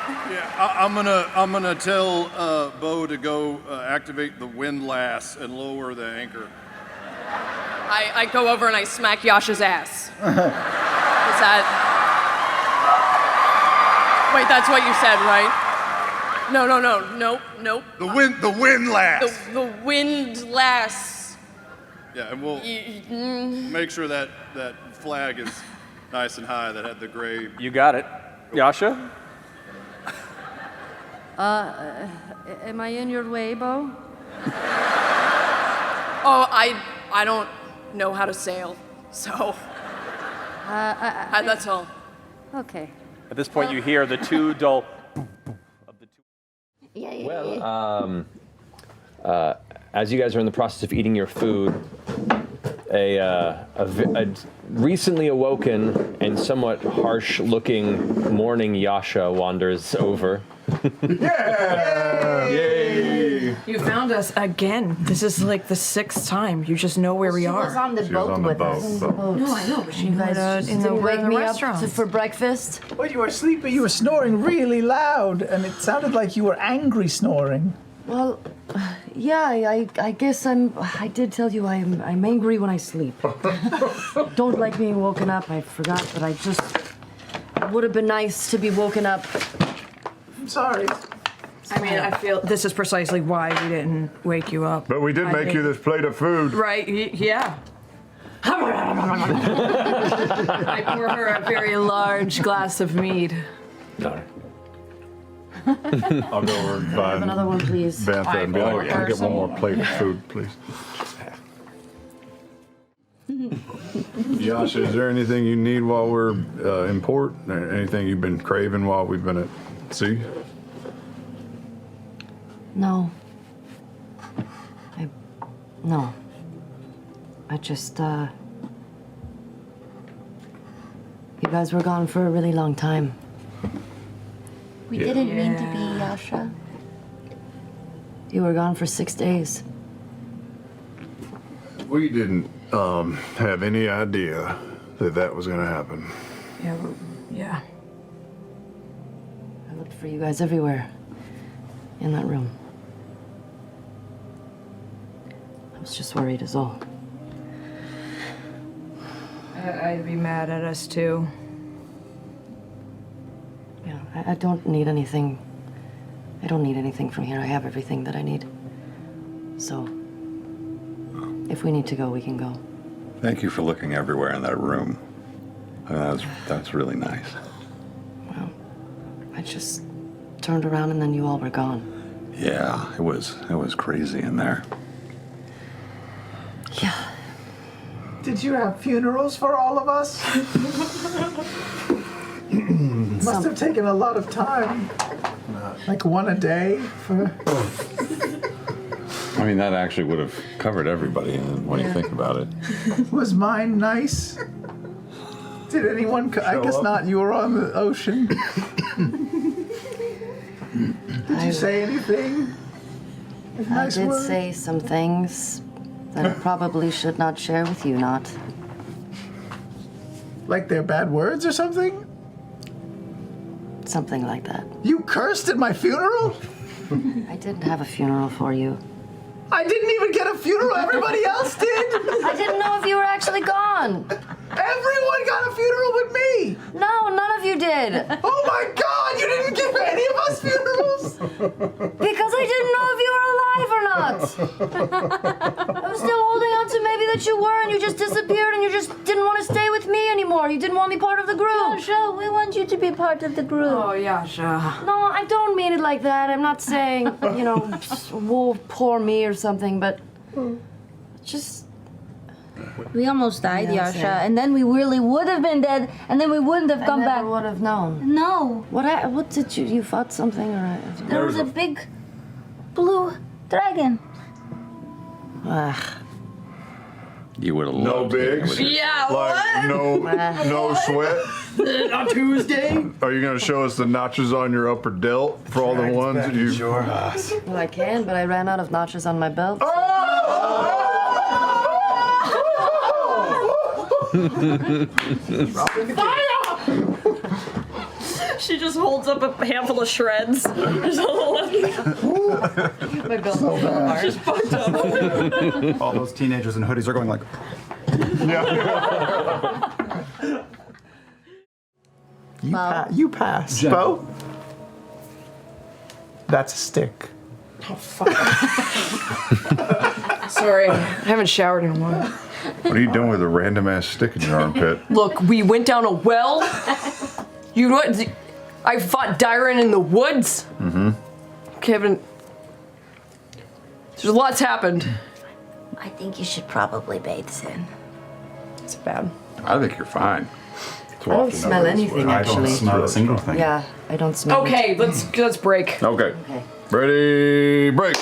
Yeah, I'm gonna tell Beau to go activate the windlass and lower the anchor. I go over and I smack Yasha's ass. Is that? Wait, that's what you said, right? No. The windlass. The windlass. Yeah, and we'll make sure that flag is nice and high. That had the gray. You got it. Yasha? Am I in your way, Beau? Oh, I don't know how to sail, so that's all. Okay. At this point, you hear the two dull of the two. Well, as you guys are in the process of eating your food, a recently awoken and somewhat harsh-looking morning Yasha wanders over. Yay! You found us again. This is like the 6th time. You just know where we She are. was on the boat with us. No, I know, but she You was guys in the didn't wake me up restaurant. for breakfast. Well, you were sleeping, you were snoring really loud, and it sounded like you were angry snoring. Well, yeah, I guess I did tell you I'm angry when I sleep. Don't like being woken up. I forgot, but it would have been nice to be woken up. I'm sorry. I mean, I feel this is precisely why we didn't wake you up. But we did make you this plate of food. Right, yeah. I pour her a very large glass of mead. No. I'll go over and find Another one, please. Bantha and be like, can I get one more plate of food, please? Yasha, is there anything you need while we're in port? Anything you've been craving while we've been at sea? No. No. I just, you guys were gone for a really long time. We didn't mean to be, Yasha. You were gone for 6 days. We didn't have any idea that was going to happen. Yeah. I looked for you guys everywhere in that room. I was just worried is all. I'd be mad at us too. Yeah, I don't need anything. I don't need anything from here. I have everything that I need. So, if we need to go, we can go. Thank you for looking everywhere in that room. That's really nice. Well, I just turned around and then you all were gone. Yeah, it was crazy in there. Yeah. Did you have funerals for all of us? Must have taken a lot of time. Like one a day for... I mean, that actually would have covered everybody when you think about it. Was mine nice? Did anyone... I guess not. You were on the ocean. Did you say anything? I did say some things that I probably should not share with you, not. Like they're bad words or something? Something like that. You cursed at my funeral? I didn't have a funeral for you. I didn't even get a funeral. Everybody else did. I didn't know if you were actually gone. Everyone got a funeral but me. No, none of you did. Oh my God! You didn't give any of us funerals. Because I didn't know if you were alive or not. I was still holding on to maybe that you were, and you just disappeared, and you just didn't want to stay with me anymore. You didn't want me part of the group. Yasha, we want you to be part of the group. Oh, Yasha. No, I don't mean it like that. I'm not saying, you know, whoa, poor me or something, but just... We almost died, Yeah, Yasha, same. and then we really would have been dead, and then we wouldn't have come I back. never would have known. No, What did you fought something or? there was a big blue dragon. Ugh. You would have No loved it. bigs? Yeah, Like, no sweat? On Tuesday? Are you going to show us the notches on your upper delt for all the ones that you... Sure. Well, I can, but I ran out of notches on my belt. She just holds up a handful of shreds. Just My belt so bad. just fucked up. All those teenagers in hoodies are going like, You pass. Beau? That's a stick. Oh, fuck. Sorry, I haven't showered in a while. What are you doing with a random ass stick in your armpit? Look, we went down a well. You know what? I fought Dyron in the woods. Mm-hmm. Kevin, there's lots happened. I think you should probably bathe soon. It's bad. I think you're fine. I don't smell anything, actually. I don't smell a single thing. Yeah, I don't smell Okay, it. let's break. Okay. Ready, break.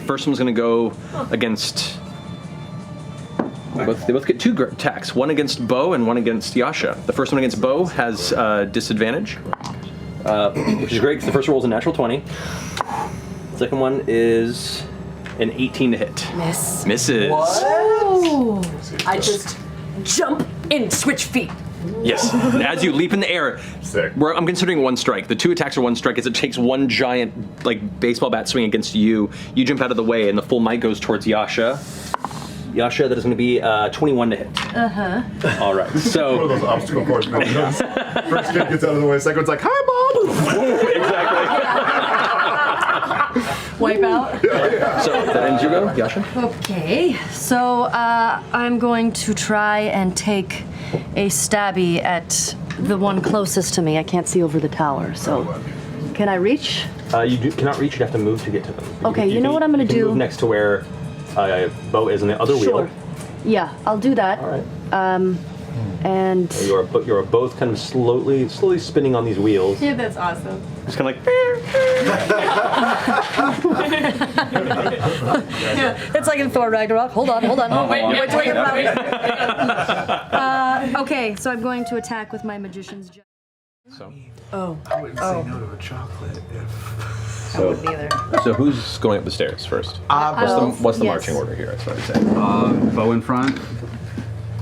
First one's gonna go against. They both get 2 attacks. One against Beau and one against Yasha. The first one against Beau has disadvantage, which is great because the first roll is a natural 20. The second one is an 18 to hit. Miss. Misses. Ooh. I just jump and switch feet. Yes. And as you leap in the air, I'm considering 1 strike. The 2 attacks are 1 strike as it takes 1 giant, like, baseball bat swing against you. You jump out of the way, and the full might goes towards Yasha. Yasha, that is going to be 21 to hit. Uh-huh. All right, so... One of those obstacle course moves. First kid gets out of the way, second one's like, hi, Mom! Exactly. Wipe out. So that ends your go, Yasha? Okay, so I'm going to try and take a stabby at the one closest to me. I can't see over the tower, so can I reach? You cannot reach, you have to move to get to them. Okay, you know what I'm gonna you can do? Move next to where Beau is in the other wheel. Yeah, I'll do that. All right. And You are both kind of slowly spinning on these wheels. Yeah, that's awesome. Just kind of like. it's like in Thor Ragnarok. Hold on. Oh, wait. Okay, so I'm going to attack with my magician's jar. So. Oh. I wouldn't say no to a chocolate if. So, so who's going up the stairs first? What's the marching order here? That's what I'd say. Beau in front.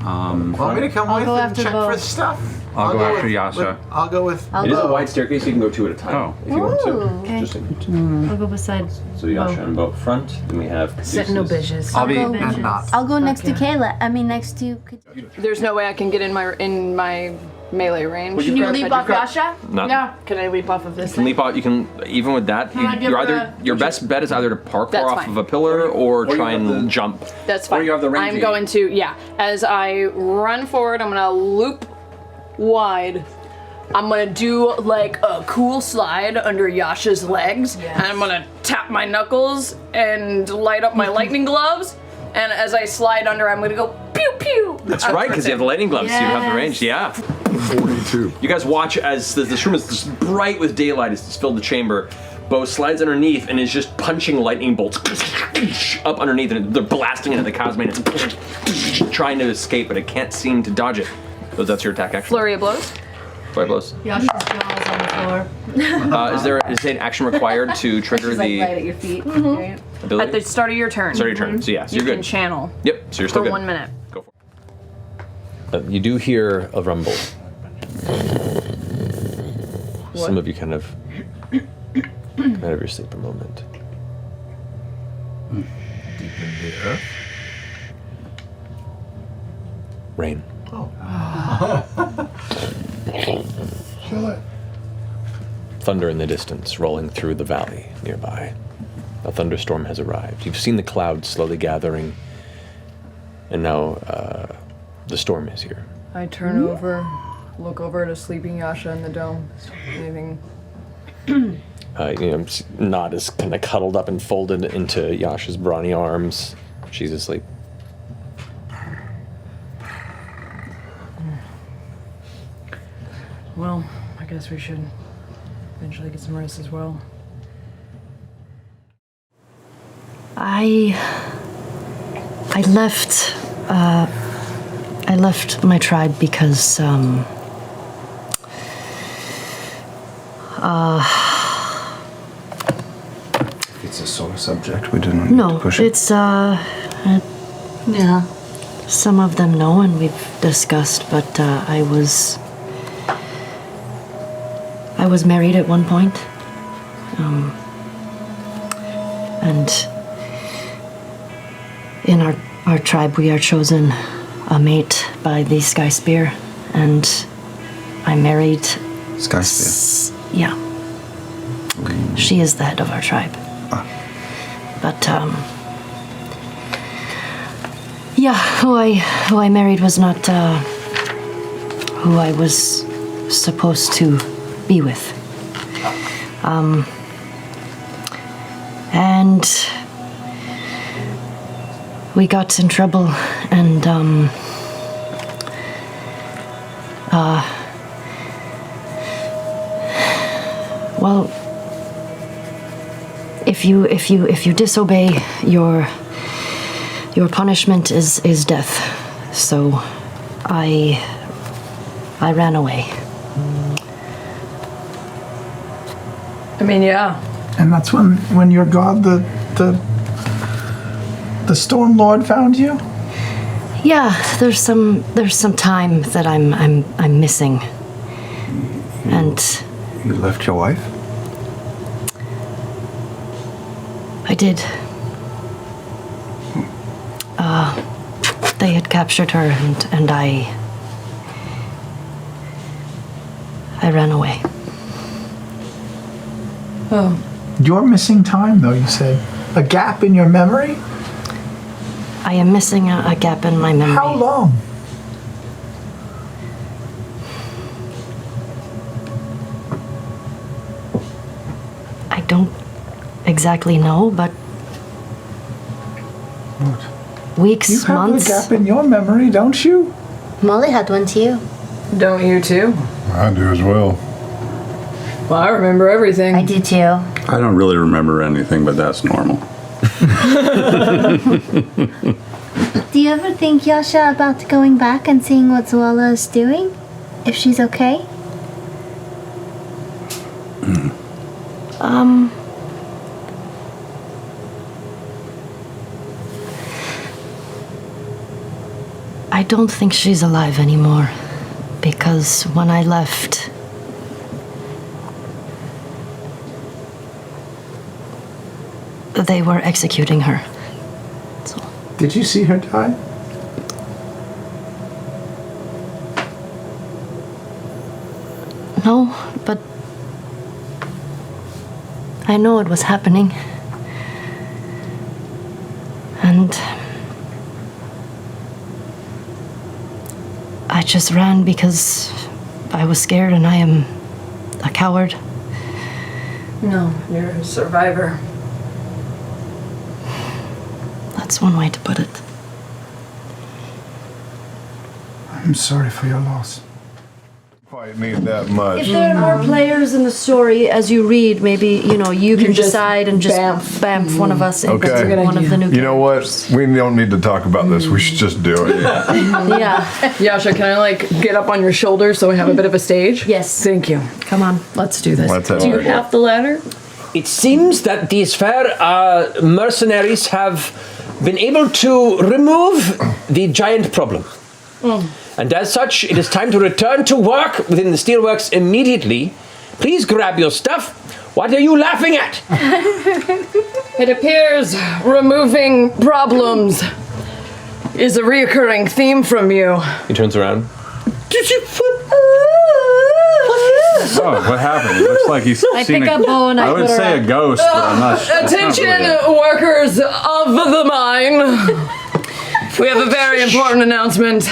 Want me to come with and check for stuff? I'll go after Yasha. I'll go with. It is a wide staircase, so you can go 2 at a time if you want to. Okay. Interesting. I'll go beside. So Yasha and Beau up front. Then we have. Sit no bitches. I'll be. And not. I'll go next to Kayla. I mean, next to. There's no way I can get in my melee range. Can you leap off Yasha? Not- No. Can I leap off of this You can leap out. You can even with that. Your best bet is either to parkour That's off fine. of a pillar or try and jump. That's fine. you have the range I'm you going to, as I run forward, I'm gonna loop wide. I'm gonna do like a cool slide under Yasha's legs, and I'm gonna tap my knuckles and light up my lightning gloves. And as I slide under, I'm gonna go pew pew. That's right, because you have the lightning gloves, so you have the range. Yeah. 42. You guys watch as this room is just bright with daylight. It's filled the chamber. Beau slides underneath and is just punching lightning bolts up underneath, and they're blasting into the cosmate. It's trying to escape, but it can't seem to dodge it. So that's your attack action. Flurry of blows. Flurry blows. Yasha's jaws on the floor. Is an action required to trigger She's like the right at your feet. ability? At the start of your turn. Start of your turn. So yeah, so You you're can good. channel Yep. So you're still for good. 1 minute. Go for it. You do hear a rumble. Some of you kind of come out of your sleep a moment. Deep in the earth. Rain. Thunder in the distance, rolling through the valley nearby. A thunderstorm has arrived. You've seen the clouds slowly gathering, and now the storm is here. I turn over, look over at a sleeping Yasha in the dome. Anything? Nod is kind of cuddled up and folded into Yasha's brawny arms. She's asleep. Well, I guess we should eventually get some rest as well. I left my tribe because It's a sore subject. We didn't need to push it. it's yeah. Some of them know, and we've discussed, but I was married at one point. And in our tribe, we are chosen a mate by the Sky Spear, and I married... Sky Spear? Yeah. She is the head of our tribe. But, yeah, who I married was not who I was supposed to be with. And we got in trouble, and well, if you disobey, your punishment is death. So I ran away. I mean, yeah. And that's when your god, the Storm Lord, found you? Yeah, there's some time that I'm missing. And You left your wife? I did. They had captured her, and I ran away. Oh. You're missing time, though, you said. A gap in your memory? I am missing a gap in my memory. How long? I don't exactly know, but weeks, You have months. a gap in your memory, don't you? Molly had one too. Don't you too? I do as well. Well, I remember everything. I do too. I don't really remember anything, but that's normal. Do you ever think, Yasha, about going back and seeing what Zoella is doing? If she's okay? I don't think she's alive anymore, because when I left, they were executing her. Did you see her die? No, but I know it was happening. And I just ran because I was scared, and I am a coward. No, you're a survivor. That's one way to put it. I'm sorry for your loss. Quite need that much. If there are more players in the story as you read, maybe, you can just decide and just bamf one of us into one of the new You know what? We don't need to talk about this. We should just do it. Yeah. Yasha, can I get up on your shoulders so we have a bit of a stage? Yes. Thank you. Come on. Let's do this. Let's have Do you it. have the ladder? It seems that these fair mercenaries have been able to remove the giant problem. And as such, it is time to return to work within the steelworks immediately. Please grab your stuff. What are you laughing at? It appears removing problems is a reoccurring theme from you. He turns around. Oh, what happened? It looks like he's I seen pick up Beau and I I would put her say up. a ghost, but I'm not sure. Attention, workers of the mine. We have a very important announcement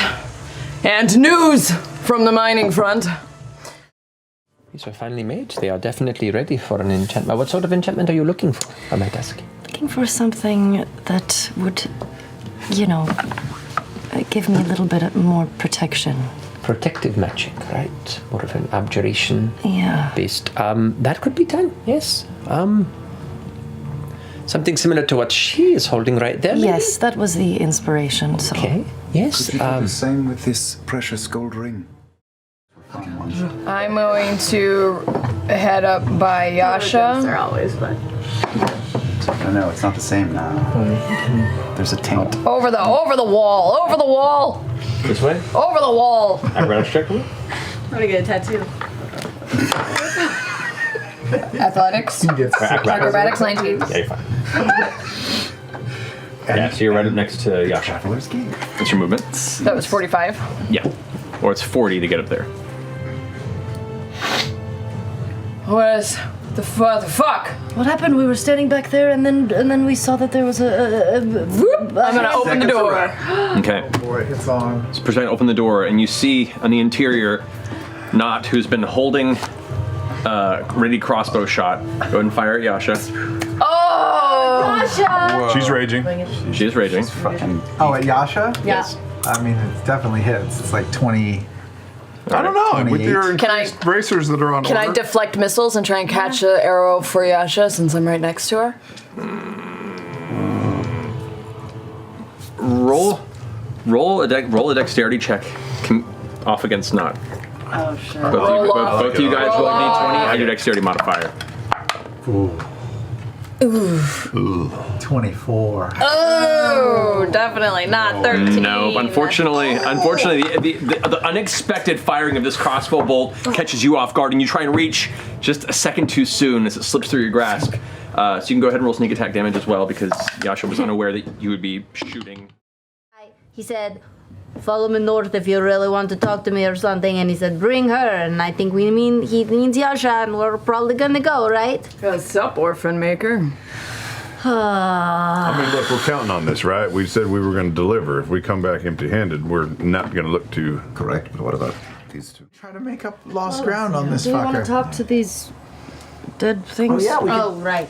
and news from the mining front. These are finally made. They are definitely ready for an enchantment. What sort of enchantment are you looking for, I might ask? Looking for something that would, give me a little bit more protection. Protective magic, right? More of an abjuration Yeah. based. That could be done, yes. Something similar to what she is holding right there. maybe? Yes, that was the inspiration. So. Okay, yes. Could you do the same with this precious gold ring? I'm going to head up by Yasha. They're always fun. I know, it's not the same now. There's a taint. Over the wall, over the wall, This way? over the wall. Acrobatics check for me? I'm gonna get a tattoo. Athletics. Acrobatics 19. Yeah, you're fine. Yeah, so you're right up next to Yasha. What's your movement? That was 45. Yeah. Or it's 40 to get up there. What is the fuck? What happened? We were standing back there, and then we saw that there was a I'm gonna open the door. Okay. Oh boy, it's on. So Persephone, open the door, and you see on the interior Knot, who's been holding ready crossbow shot. Go ahead and fire at Yasha. Oh! Yasha! She's raging. She is raging. Oh, at Yasha? Yeah. Yes. I mean, it definitely hits. It's like 20. I don't know. With 28. your Can I- increased bracers that are on Can I order. deflect missiles and try and catch an arrow for Yasha since I'm right next to her? Roll a dexterity check off against Knot. Oh shit. Both you guys roll a d20. Add your dexterity modifier. Ooh. 24. Oh, definitely not 13. No, unfortunately, the unexpected firing of this crossbow bolt catches you off guard, and you try and reach just a second too soon as it slips through your grasp. So you can go ahead and roll sneak attack damage as well, because Yasha was unaware that you would be shooting. He said, follow me north if you really want to talk to me or something. And he said, bring her. And I think he means Yasha, and we're probably gonna go, right? What's up, orphan maker? I mean, look, we're counting on this, right? We said we were going to deliver. If we come back empty-handed, we're not going to look too... Correct, but what about these two? Try to make up lost ground on this Do you want to fucker. talk to these dead things? Oh, yeah, we can, Oh, right.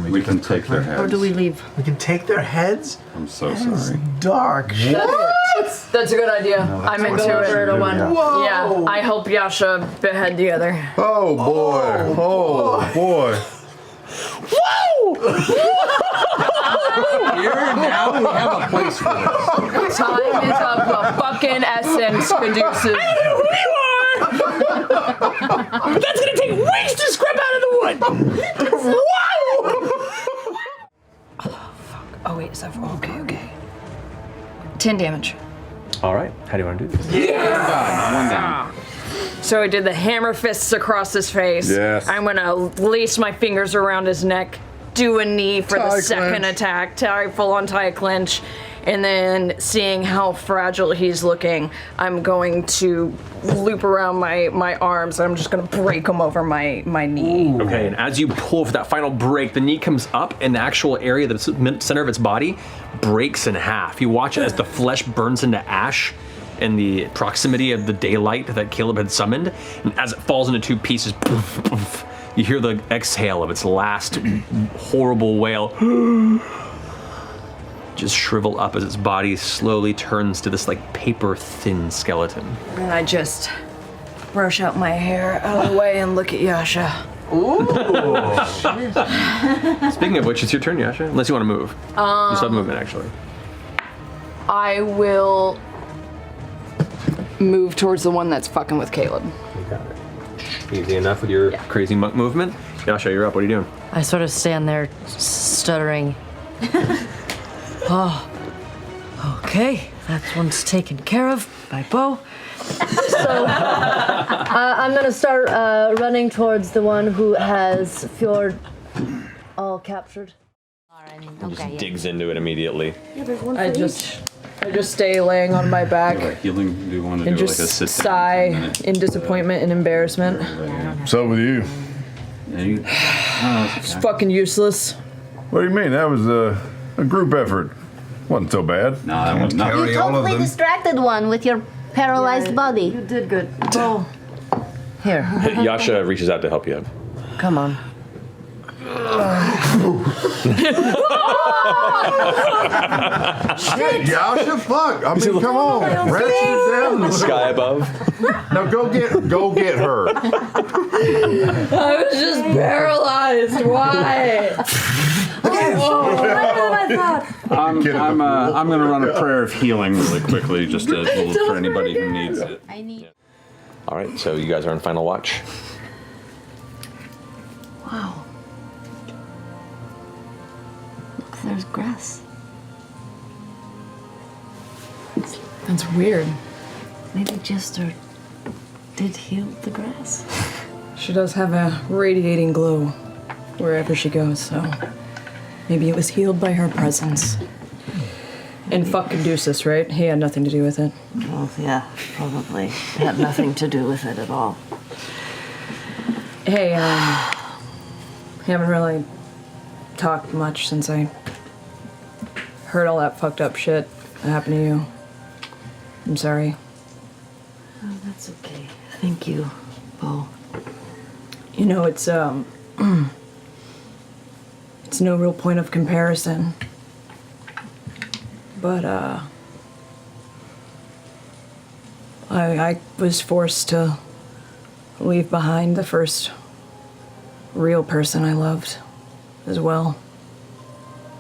We can take their heads. Or do we leave? we can take their heads? I'm so sorry. Dark shit. That's a good idea. I'm into it. Whoa. Yeah, I help Yasha behead the other. Oh, boy. Oh, boy. Here now we have a place for this. Time is of the fucking essence, Caduceus. That's gonna take weeks to scrap out of the wood! Wow! Oh, wait, is that okay. 10 damage. All right, how do you want to do this? One down. So I did the hammer fists across his face. Yes. I'm gonna lace my fingers around his neck, do a knee for Tie the second clinch. attack, full on tie clinch, and then seeing how fragile he's looking, I'm going to loop around my arms and I'm just gonna break him over my knee. Okay, and as you pull for that final break, the knee comes up and the actual area, the center of its body, breaks in half. You watch it as the flesh burns into ash in the proximity of the daylight that Caleb had summoned, and as it falls into two pieces, poof, poof, you hear the exhale of its last horrible wail. Just shrivel up as its body slowly turns to this like paper-thin skeleton. And I just brush out my hair out of the way and look at Yasha. Speaking of which, it's your turn, Yasha, unless you want to move. You still have movement, actually. I will move towards the one that's fucking with Caleb. You got it. Easy enough with your crazy monk movement. Yasha, you're up. What are you doing? I sort of stand there stuttering. Oh, okay. That one's taken care of by Beau. So I'm gonna start running towards the one who has Fjord all captured. Just digs into it immediately. Yeah, there's one for I just stay laying on my back Healing, do you want to and do like a just sit sigh in disappointment and embarrassment. What's up with you? It's fucking useless. What do you mean? That was a group effort. Wasn't so bad. No, that was not. You totally distracted one with your paralyzed body. You did good. Beau. Here. Yasha reaches out to help you. Come on. Shit, Yasha, fuck. I mean, come on. Ratchet it down. The sky above. Now go get her. I was just paralyzed. Why? I'm gonna run a prayer of healing really quickly, just a little for anybody who needs it. All right, so you guys are on final watch. Wow. there's grass. That's weird. Maybe Jester did heal the grass. She does have a radiating glow wherever she goes, so maybe it was healed by her presence. And fuck Caduceus, right? He had nothing to do with it. Well, yeah, probably. It had nothing to do with it at all. Hey, haven't really talked much since I heard all that fucked up shit that happened to you. I'm sorry. Oh, that's okay. Thank you, Beau. You know, it's no real point of comparison. But, I was forced to leave behind the first real person I loved as well.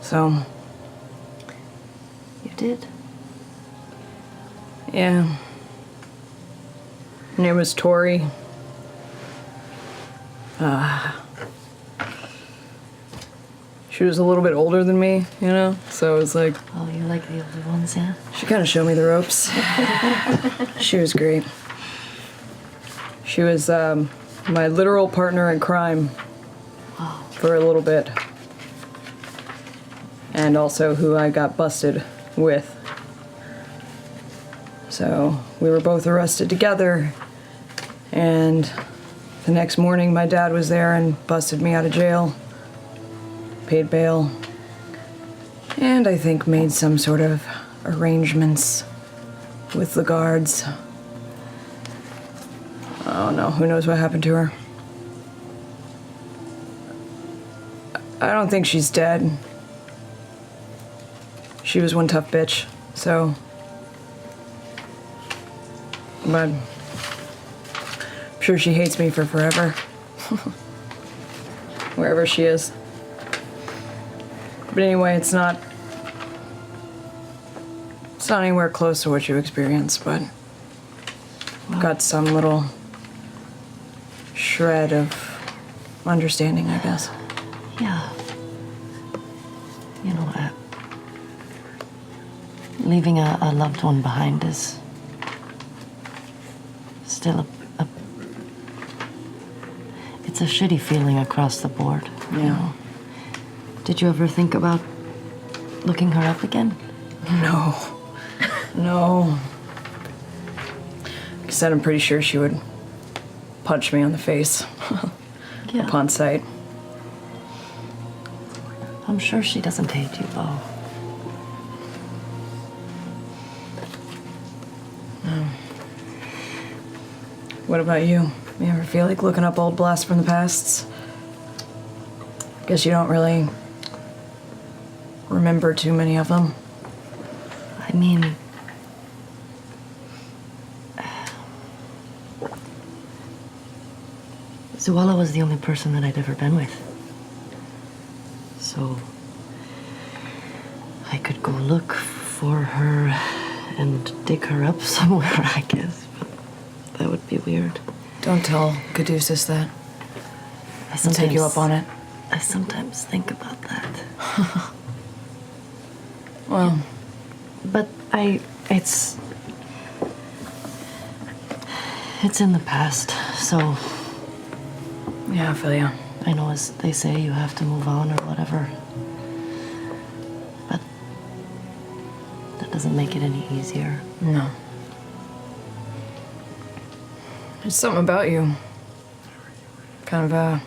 So. You did? Yeah. Her name was Tori. She was a little bit older than me, you know? So it was like... Oh, you like the older ones, yeah? She kind of showed me the ropes. She was great. She was my literal partner in crime for a little bit. And also who I got busted with. So we were both arrested together. And the next morning my dad was there and busted me out of jail. Paid bail. And I think made some sort of arrangements with the guards. Oh no, who knows what happened to her? I don't think she's dead. She was one tough bitch, so. But I'm sure she hates me for forever. Wherever she is. But anyway, it's not anywhere close to what you experienced, but got some little shred of understanding, I guess. Yeah. You know, leaving a loved one behind is still it's a shitty feeling across the board. Yeah. You know? Did you ever think about looking her up again? No. No. Like I said, I'm pretty sure she would punch me on the face Yeah. upon sight. I'm sure she doesn't hate you, Beau. What about you? You ever feel like looking up old blasts from the past? Guess you don't really remember too many of them. I mean, Zuela was the only person that I'd ever been with. So I could go look for her and dig her up somewhere, I guess. But that would be weird. Don't tell Caduceus that. I'll take you up on it. I sometimes think about that. Well, but it's in the past, so yeah, I feel you. I know, as they say, you have to move on or whatever. But that doesn't make it any easier. No. There's something about you. Kind of,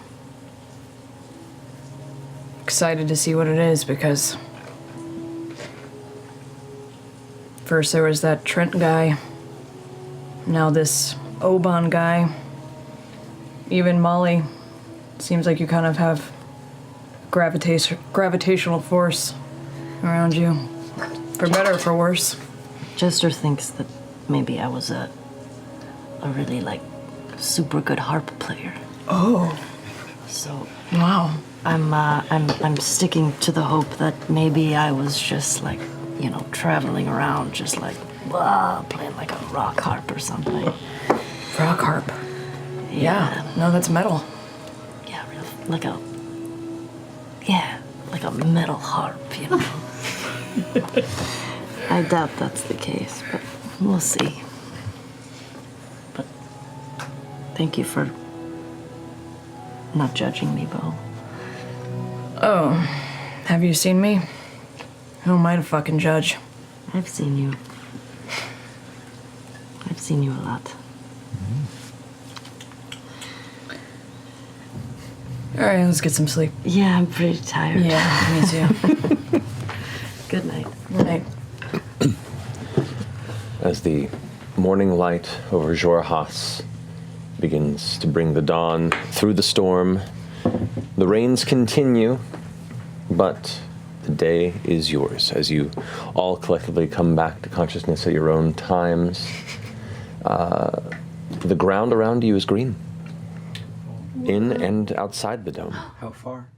excited to see what it is, because first there was that Trent guy, now this Oban guy, even Molly. Seems like you kind of have gravitational force around you, for better or for worse. Jester thinks that maybe I was a really, like, super good harp player. Oh. So wow. I'm sticking to the hope that maybe I was just, like, you know, traveling around, just like playing like a rock harp or something. Rock harp. Yeah. No, that's metal. Yeah, real, like a. Yeah. like a metal harp, you know. I doubt that's the case, but we'll see. But thank you for not judging me, Beau. Oh, have you seen me? Who am I to fucking judge? I've seen you. I've seen you a lot. All right, let's get some sleep. Yeah, I'm pretty tired. Yeah, me too. Good night. Good night. As the morning light over Jorhas begins to bring the dawn through the storm, the rains continue, but the day is yours as you all collectively come back to consciousness at your own times. The ground around you is green, in and outside the dome. How far?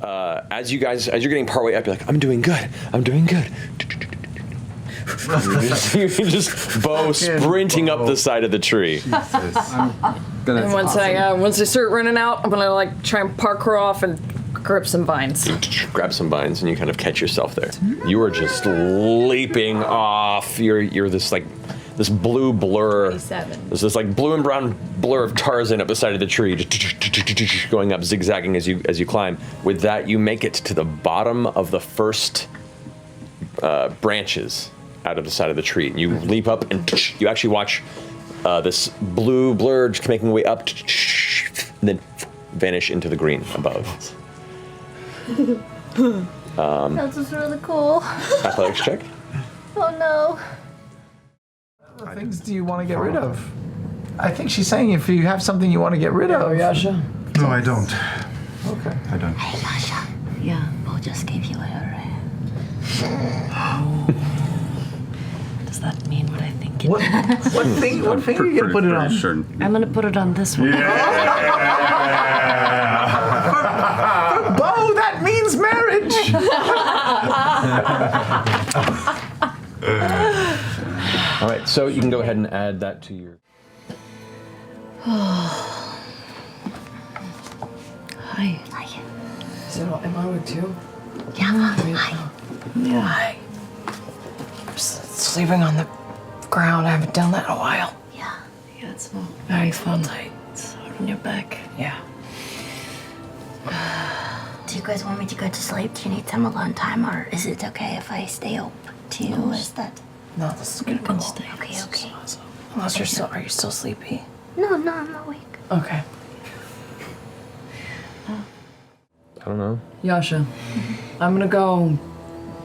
As you're getting partway up, you're like, I'm doing good. You're just Beau sprinting up the side of the tree. And once I start running out, I'm gonna like try and parkour off and grab some vines. You grab some vines and you kind of catch yourself there. You are just leaping off. You're this like this blue blur. 27. There's this like blue and brown blur of Tarzan up the side of the tree, just going up, zigzagging as you climb. With that, you make it to the bottom of the first branches out of the side of the tree. And you leap up and you actually watch this blue blur just making way up and then vanish into the green above. That was really cool. Athletics check. Oh no. What things do you want to get rid of? I think she's saying if you have something you want to get rid of. Oh, Yasha? No, I don't. Okay. I don't. Hey, Yasha. Yeah. Beau just gave you a Does that mean what I think it What finger are you going to put it on? Sure. I'm gonna put it on this one. Beau, that means marriage! All right, so you can go ahead and add that to your... Hi. Am I with you? Yeah, hi. Yeah. Hi. Just sleeping on the ground. I haven't done that in a while. Yeah. Yeah, it's not very fun. It's hard on your back. Yeah. Do you guys want me to go to sleep? Do you need some alone time, or is it okay if I stay up too? Is that... No, this is gonna go. Okay, okay. Unless you're still, are you still sleepy? No, I'm awake. Okay. I don't know. Yasha, I'm gonna go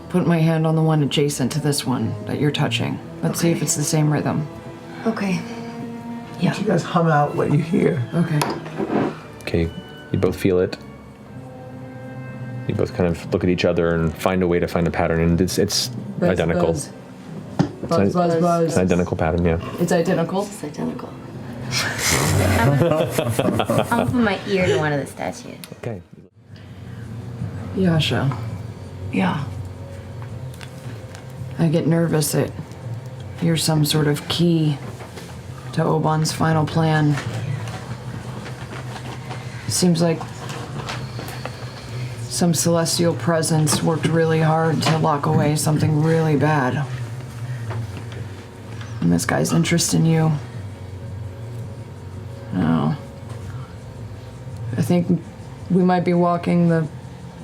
put my hand on the one adjacent to this one that you're touching. Let's see if it's the same rhythm. Okay. Yeah. You guys hum out what you hear. Okay. Okay, you both feel it. You both kind of look at each other and find a way to find a pattern, and it's identical. Buzz. Buzz, buzz, buzz. It's an identical pattern, yeah. It's identical? It's identical. I'll put my ear to one of the statues. Okay. Yasha, Yeah. I get nervous that you're some sort of key to Oban's final plan. Seems like some celestial presence worked really hard to lock away something really bad. And this guy's interest in you. No. I think we might be walking the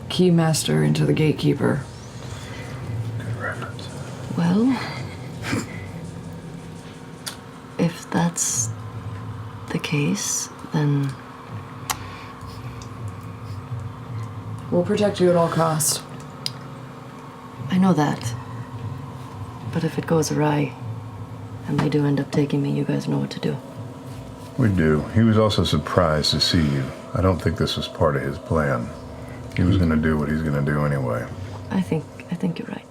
Keymaster into the Gatekeeper. Well, if that's the case, then we'll protect you at all costs. I know that. But if it goes awry, and they do end up taking me, you guys know what to do. We do. He was also surprised to see you. I don't think this was part of his plan. He was going to do what he's going to do anyway. I think you're right.